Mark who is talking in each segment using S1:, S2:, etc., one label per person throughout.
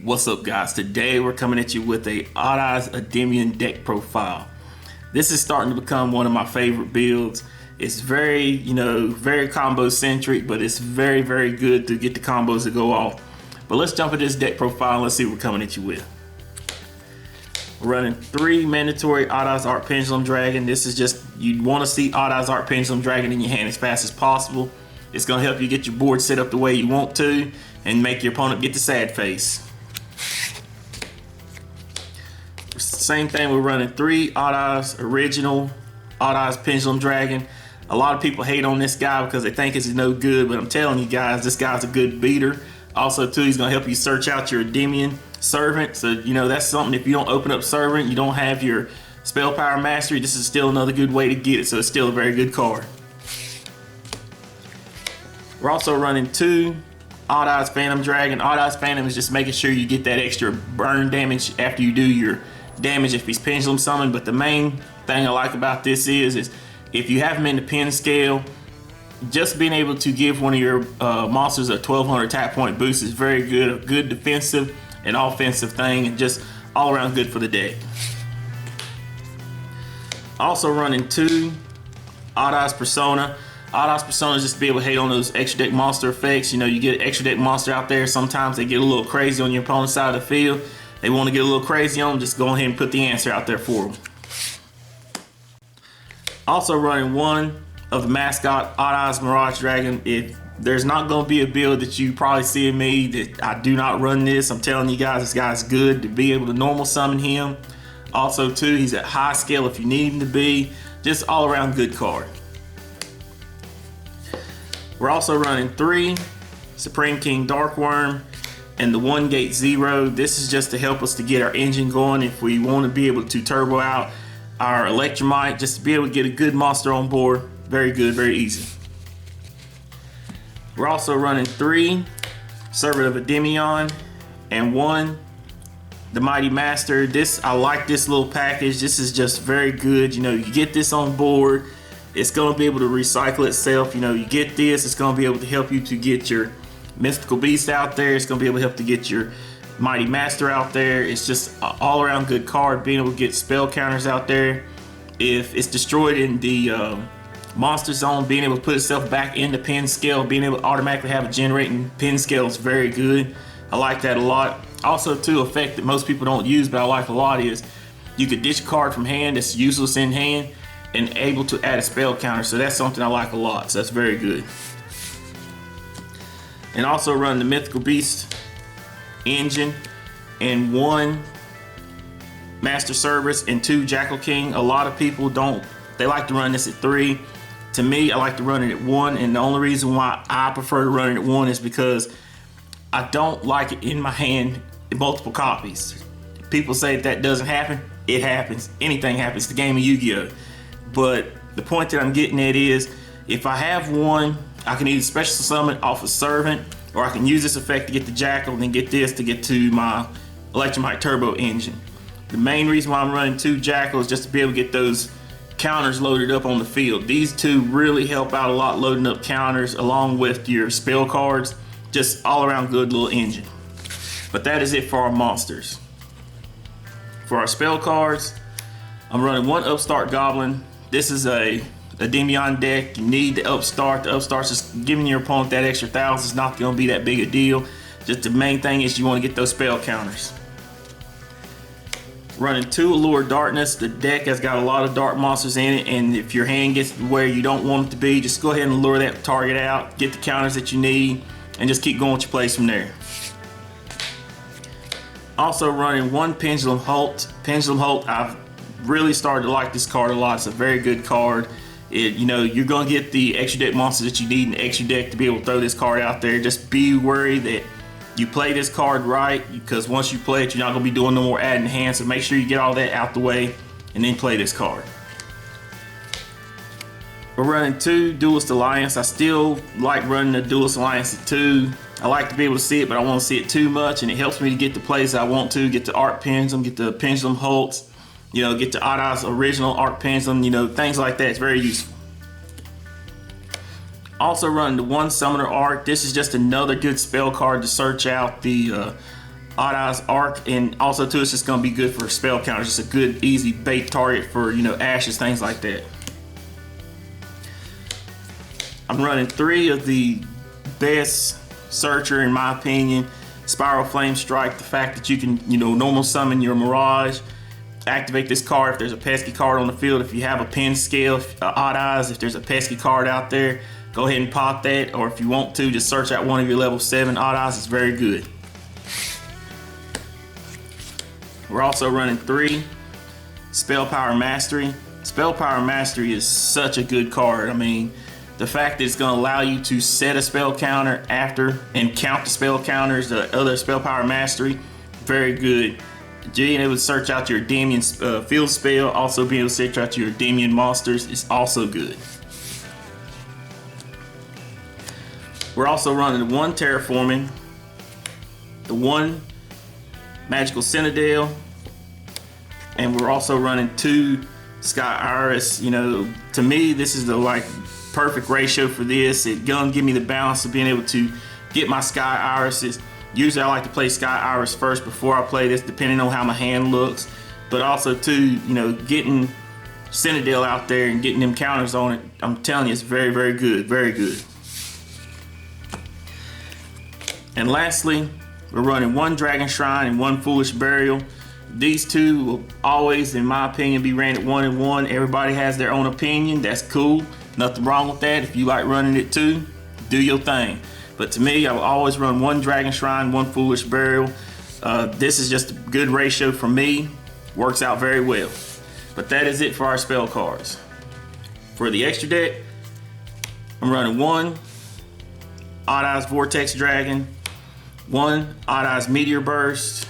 S1: What's up guys? Today we're coming at you with a Odd Eyes Endymion deck profile. This is starting to become one of my favorite builds. It's very, very combo centric, but it's very good to get the combos to go off. But let's jump into this deck profile and let's see what we're coming at you with. We're running 3 mandatory Odd Eyes Arc Pendulum Dragon. This is just, you want to see Odd Eyes Arc Pendulum Dragon in your hand as fast as possible. It's going to help you get your board set up the way you want to and make your opponent get the sad face. Same thing, we're running 3 Odd Eyes Original Odd Eyes Pendulum Dragon. A lot of people hate on this guy because they think it's no good, but I'm telling you guys, this guy's a good beater. Also too, he's going to help you search out your Endymion Servant. So that's something, if you don't open up Servant, you don't have your Spell Power Mastery, this is still another good way to get it, so it's still a very good card. We're also running 2 Odd Eyes Phantom Dragon. Odd Eyes Phantom is just making sure you get that extra burn damage after you do your damage if he's pendulum summoned. But the main thing I like about this is if you have him in the pin scale, just being able to give one of your monsters a 1200 attack point boost is very good. A good defensive and offensive thing, and just all around good for the deck. Also running 2 Odd Eyes Persona. Odd Eyes Persona is just to be able to hate on those extra deck monster effects. You get an extra deck monster out there, sometimes they get a little crazy on your opponent's side of the field. They want to get a little crazy on them, just go ahead and put the answer out there for them. Also running 1 of the mascot Odd Eyes Mirage Dragon. If there's not going to be a build that you probably see in me that I do not run this, I'm telling you guys, this guy's good to be able to normal summon him. Also too, he's at high scale if you need him to be. Just all around good card. We're also running 3 Supreme King Darkworm and the 1 Gate Zero. This is just to help us to get our engine going if we want to be able to turbo out our Electromite, just to be able to get a good monster on board. Very good, very easy. We're also running 3 Servant of Endymion and 1 the Mighty Master. I like this little package. This is just very good. You get this on board, it's going to be able to recycle itself. You get this, it's going to be able to help you to get your Mythical Beast out there. It's going to be able to help to get your Mighty Master out there. It's just an all around good card, being able to get spell counters out there. If it's destroyed in the monster zone, being able to put itself back in the pin scale, being able to automatically have a generating pin scale is very good. I like that a lot. Also too, effect that most people don't use but I like a lot is you could ditch a card from hand that's useless in hand and able to add a spell counter. So that's something I like a lot, so that's very good. And also run the Mythical Beast engine and 1 Master Cerberus and 2 Jackal King. A lot of people they like to run this at 3. To me, I like to run it at 1, and the only reason why I prefer to run it at 1 is because I don't like it in my hand in multiple copies. People say that doesn't happen. It happens. Anything happens. It's the game of Yu-Gi-Oh! But the point that I'm getting at is, if I have 1, I can either special summon off a Servant, or I can use this effect to get the Jackal and then get this to get to my Electromite Turbo engine. The main reason why I'm running 2 Jackal is just to be able to get those counters loaded up on the field. These 2 really help out a lot loading up counters along with your spell cards. Just all around good little engine. But that is it for our monsters. For our spell cards, I'm running 1 Upstart Goblin. This is a Endymion deck. You need the Upstart. The Upstart's just giving your opponent that extra 1,000. It's not going to be that big a deal. Just the main thing is you want to get those spell counters. Running 2 Allure Darkness. The deck has got a lot of dark monsters in it, and if your hand gets where you don't want it to be, just go ahead and lure that target out, get the counters that you need, and just keep going with your plays from there. Also running 1 Pendulum Holt. Pendulum Holt, I've really started to like this card a lot. It's a very good card. You're going to get the extra deck monsters that you need in the extra deck to be able to throw this card out there. Just be worried that you play this card right, because once you play it, you're not going to be doing no more adding hands. So make sure you get all that out the way and then play this card. We're running 2 Duelist Alliance. I still like running the Duelist Alliance at 2. I like to be able to see it, but I don't want to see it too much, and it helps me to get the plays I want to, get the Arc Pendulum, get the Pendulum Holts, get the Odd Eyes Original Arc Pendulum, things like that. It's very useful. Also running the 1 Summoner Arc. This is just another good spell card to search out the Odd Eyes Arc, and also too, it's just gonna be good for spell counters. Just a good, easy bait target for, you know, ashes, things like that. I'm running 3 of the best searcher, in my opinion. Spiral Flame Strike, the fact that you can, you know, normal summon your Mirage, activate this card if there's a pesky card on the field. If you have a pin scale, Odd Eyes, if there's a pesky card out there, go ahead and pop that. Or if you want to, just search out one of your level 7 Odd Eyes. It's very good. We're also running 3 Spell Power Mastery. Spell Power Mastery is such a good card. I mean, the fact that it's going to allow you to set a spell counter after and count the spell counters, the other Spell Power Mastery, very good. Being able to search out your Endymion field spell, also being able to search out your Endymion monsters is also good. We're also running 1 Terraforming, the 1 Magical Citadel, and we're also running 2 Sky Iris. You know, to me, this is the like perfect ratio for this. It's gonna give me the balance of being able to get my Sky Irises. Usually I like to play Sky Iris first before I play this, depending on how my hand looks. But also too, you know, getting Citadel out there and getting them counters on it, I'm telling you, it's very, very good, very good. And lastly, we're running 1 Dragon Shrine and 1 Foolish Burial. These 2 will always, in my opinion, be ran at 1 and 1. Everybody has their own opinion. That's cool. Nothing wrong with that. If you like running it too, do your thing. But to me, I will always run 1 Dragon Shrine, 1 Foolish Burial. This is just a good ratio for me. Works out very well. But that is it for our spell cards. For the extra deck, I'm running 1 Odd Eyes Vortex Dragon, 1 Odd Eyes Meteor Burst,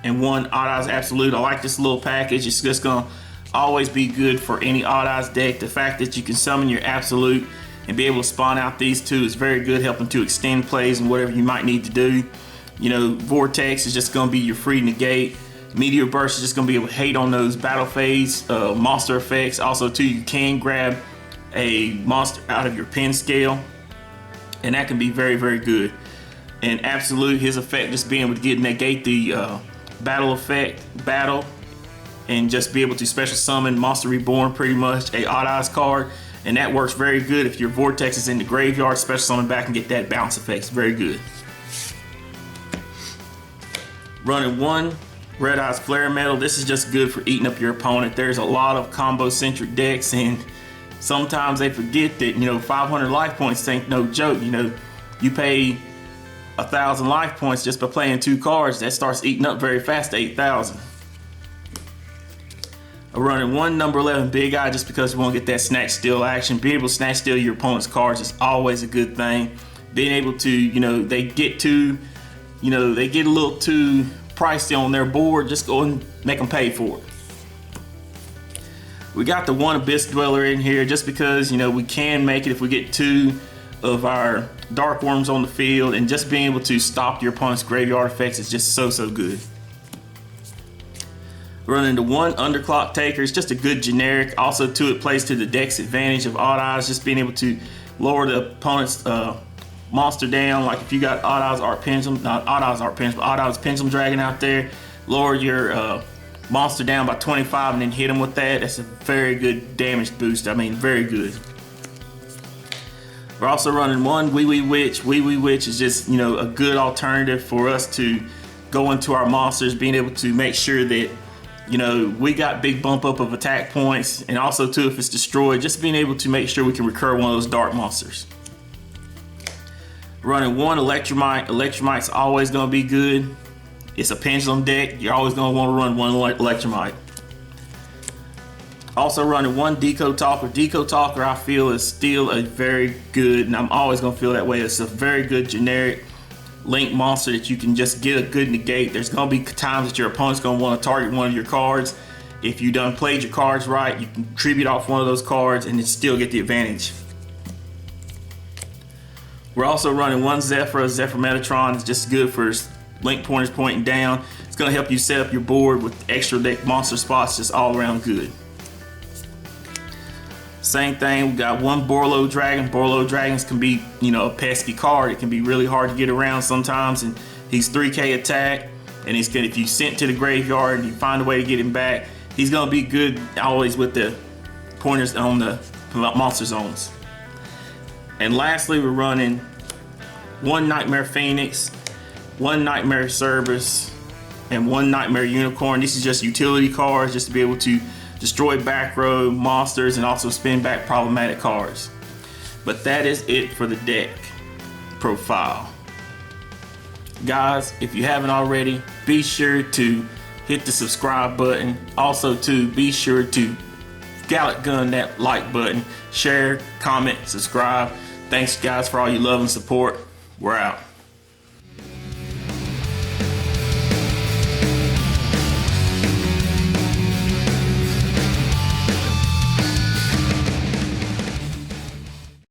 S1: and 1 Odd Eyes Absolute. I like this little package. It's just gonna always be good for any Odd Eyes deck. The fact that you can summon your Absolute and be able to spawn out these 2 is very good, helping to extend plays and whatever you might need to do. You know, Vortex is just gonna be your free negate. Meteor Burst is just gonna be able to hate on those battle phase monster effects. Also too, you can grab a monster out of your pin scale, and that can be very, very good. And Absolute, his effect, just being able to negate the battle effect, and just be able to special summon Monster Reborn, pretty much a Odd Eyes card. And that works very good if your Vortex is in the graveyard, special summon back and get that bounce effect. It's very good. Running 1 Red Eyes Flare Metal. This is just good for eating up your opponent. There's a lot of combo-centric decks, and sometimes they forget that, you know, 500 life points ain't no joke. You know, you pay 1,000 life points just by playing 2 cards. That starts eating up very fast to 8,000. I'm running 1 number 11 Big Eye just because we want to get that snatch steal action. Being able to snatch steal your opponent's cards is always a good thing. Being able to, you know, they get a little too pricey on their board, just go and make them pay for it. We got the 1 Abyss Dweller in here just because, you know, we can make it if we get 2 of our Dark Worms on the field, and just being able to stop your opponent's graveyard effects is just so good. Running the 1 Underclock Taker. It's just a good generic. Also too, it plays to the deck's advantage of Odd Eyes, just being able to lower the opponent's monster down. Like if you got Odd Eyes Art Pendulum, not Odd Eyes Art Pendulum, but Odd Eyes Pendulum Dragon out there, lower your monster down by 25 and then hit them with that. That's a very good damage boost. I mean, very good. We're also running 1 Wee Wee Witch. Wee Wee Witch is just, you know, a good alternative for us to go into our monsters, being able to make sure that, you know, we got big bump up of attack points, and also too, if it's destroyed, just being able to make sure we can recur one of those dark monsters. Running 1 Electromite. Electromite's always going to be good. It's a pendulum deck. You're always going to want to run 1 Electromite. Also running 1 Deco Talker. Deco Talker, I feel, is still a very good, and I'm always going to feel that way. It's a very good generic link monster that you can just get a good negate. There's going to be times that your opponent's going to want to target one of your cards. If you done played your cards right, you can tribute off one of those cards and then still get the advantage. We're also running 1 Zephyr. Zephyr Metatron is just good for link pointers pointing down. It's going to help you set up your board with extra deck monster spots, just all around good. Same thing, we got 1 Borlo Dragon. Borlo Dragons can be, you know, a pesky card. It can be really hard to get around sometimes, and He's 3k attack, and he's good if you sent to the graveyard and you find a way to get him back. He's gonna be good always with the pointers on the monster zones. And lastly, we're running 1 Nightmare Phoenix, 1 Nightmare Cerberus, and 1 Nightmare Unicorn. This is just utility cards, just to be able to destroy back row monsters and also spin back problematic cards. But that is it for the deck profile. Guys, if you haven't already, be sure to hit the subscribe button. Also be sure to Gallic gun that like button, share, comment, subscribe. Thanks guys for all your love and support. We're out.